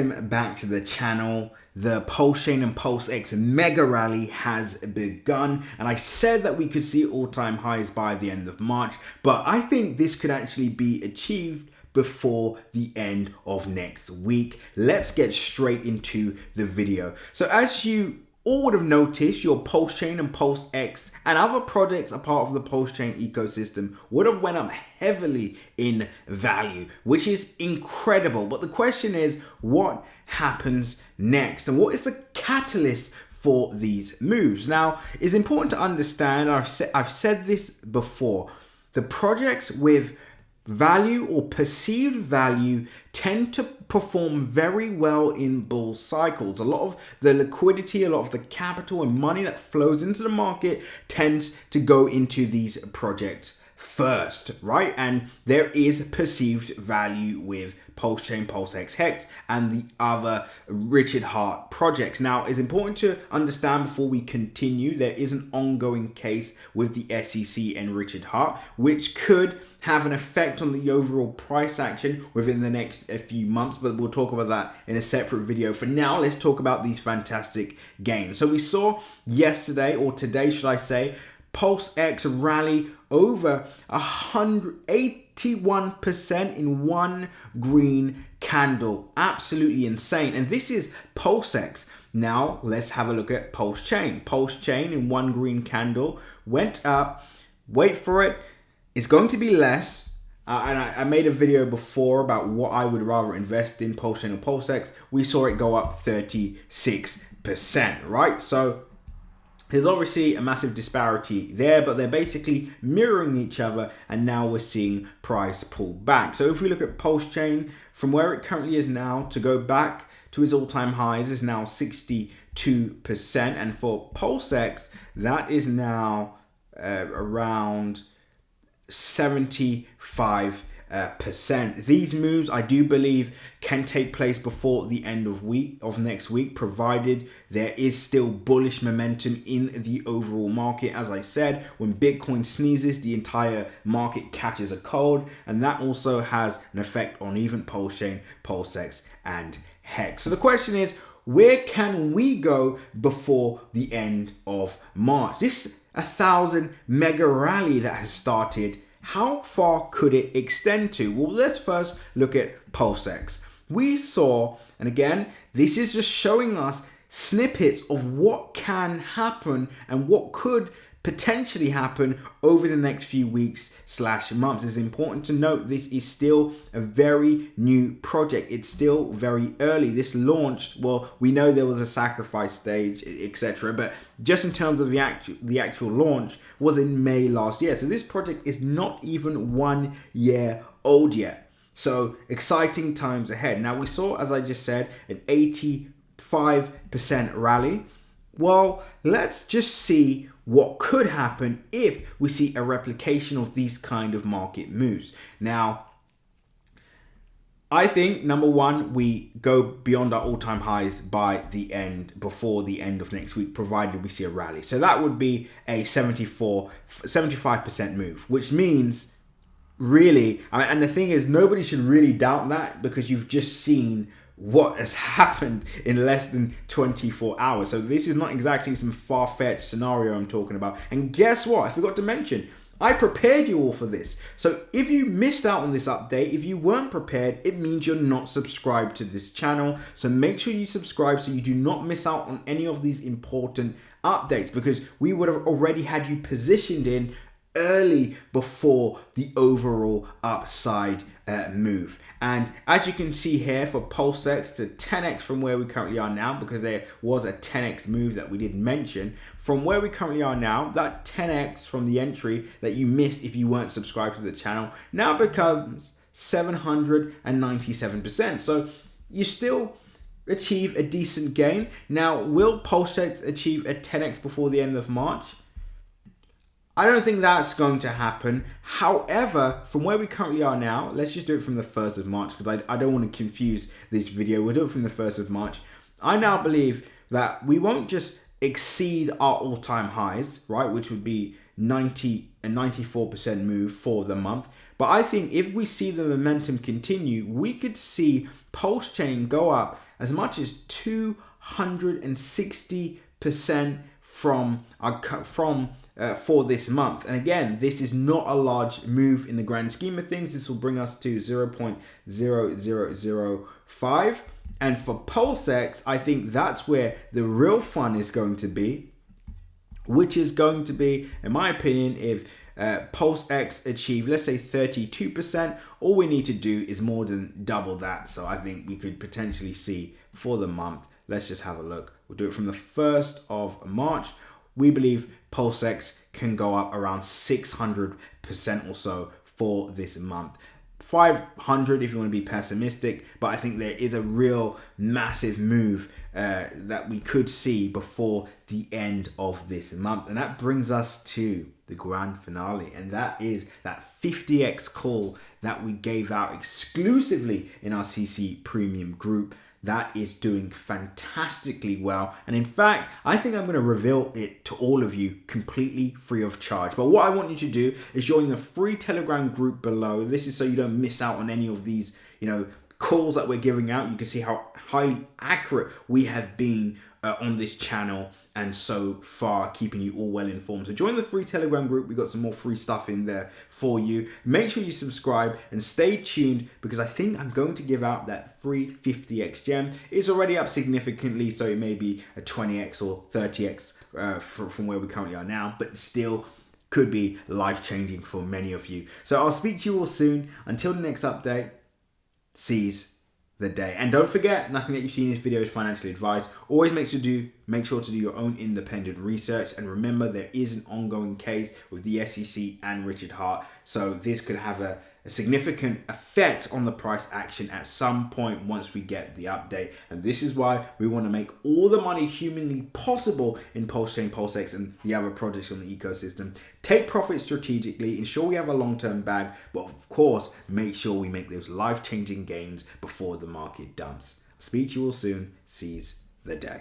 Back to the channel. The Pulsechain and Pulsex mega rally has begun, and I said that we could see all-time highs by the end of March, but I think this could actually be achieved before the end of next week. Let's get straight into the video. So as you all would have noticed, your Pulsechain and Pulsex and other projects are part of the Pulsechain ecosystem would have went up heavily in value, which is incredible. But the question is, what happens next? And what is the catalyst for these moves? Now, it's important to understand, I've said this before, the projects with value or perceived value tend to perform very well in bull cycles. A lot of the liquidity, a lot of the capital and money that flows into the market tends to go into these projects first, right? And there is perceived value with Pulsechain, Pulsex, Hex, and the other Richard Heart projects. Now, it's important to understand before we continue, there is an ongoing case with the SEC and Richard Heart, which could have an effect on the overall price action within the next few months, but we'll talk about that in a separate video. For now, let's talk about these fantastic gains. So we saw yesterday, or today should I say, PulseX rally over 181% in one green candle. Absolutely insane. And this is PulseX. Now let's have a look at Pulsechain. Pulsechain in one green candle went up. Wait for it. It's going to be less. And I made a video before about what I would rather invest in, Pulsechain or Pulsex. We saw it go up 36%, right? So there's obviously a massive disparity there, but they're basically mirroring each other, and now we're seeing price pull back. So if we look at Pulsechain, from where it currently is now to go back to its all-time highs is now 62%, and for Pulsex, that is now around 75%. These moves, I do believe, can take place before the end of next week, provided there is still bullish momentum in the overall market. As I said, when Bitcoin sneezes, the entire market catches a cold, and that also has an effect on even Pulsechain, Pulsex, and Hex. So the question is, where can we go before the end of March? This 1,000 mega rally that has started, how far could it extend to? Well, let's first look at Pulsex. We saw, and again, this is just showing us snippets of what can happen and what could potentially happen over the next few weeks / months. It's important to note this is still a very new project. It's still very early. This launched, well, we know there was a sacrifice stage, etc., but just in terms of the actual launch was in May last year. So this project is not even 1 year old yet. So exciting times ahead. Now we saw, as I just said, an 85% rally. Well, let's just see what could happen if we see a replication of these kind of market moves. Now, I think, number one, we go beyond our all-time highs before the end of next week, provided we see a rally. So that would be a 75% move, which means really, and the thing is, nobody should really doubt that, because you've just seen what has happened in less than 24 hours. So this is not exactly some far-fetched scenario I'm talking about. And guess what? I forgot to mention, I prepared you all for this. So if you missed out on this update, if you weren't prepared, it means you're not subscribed to this channel. So make sure you subscribe so you do not miss out on any of these important updates, because we would have already had you positioned in early before the overall upside move. And as you can see here for Pulsex, to 10x from where we currently are now, because there was a 10x move that we didn't mention, from where we currently are now, that 10x from the entry that you missed if you weren't subscribed to the channel now becomes 797%. So you still achieve a decent gain. Now, will Pulsex achieve a 10x before the end of March? I don't think that's going to happen. However, from where we currently are now, let's just do it from the 1st of March, because I don't want to confuse this video. We'll do it from the 1st of March. I now believe that we won't just exceed our all-time highs, right, which would be 94% move for the month, But I think if we see the momentum continue, we could see Pulsechain go up as much as 260% for this month. And again, this is not a large move in the grand scheme of things. This will bring us to 0.0005. And for Pulsex, I think that's where the real fun is going to be, which is going to be, in my opinion, if Pulsex achieve, let's say 32%, all we need to do is more than double that. So I think we could potentially see for the month, let's just have a look. We'll do it from the 1st of March. We believe Pulsex can go up around 600% or so for this month. 500 if you want to be pessimistic, but I think there is a real massive move that we could see before the end of this month. And that brings us to the grand finale, and that is that 50x call that we gave out exclusively in our CC Premium group. That is doing fantastically well. And in fact, I think I'm going to reveal it to all of you completely free of charge. But what I want you to do is join the free Telegram group below. This is so you don't miss out on any of these, calls that we're giving out. You can see how highly accurate we have been on this channel, and so far keeping you all well informed. So join the free Telegram group. We got some more free stuff in there for you. Make sure you subscribe and stay tuned, because I think I'm going to give out that free 50x gem. It's already up significantly, so it may be a 20x or 30x from where we currently are now, but still could be life-changing for many of you. So I'll speak to you all soon. Until the next update, seize the day. And don't forget, nothing that you see in this video is financial advice. Always make sure to do your own independent research. And remember, there is an ongoing case with the SEC and Richard Heart. So this could have a significant effect on the price action at some point once we get the update. And this is why we want to make all the money humanly possible in Pulsechain Pulsex and the other projects on the ecosystem. Take profit strategically, ensure we have a long-term bag, but of course, make sure we make those life-changing gains before the market dumps. Speak to you all soon. Seize the day.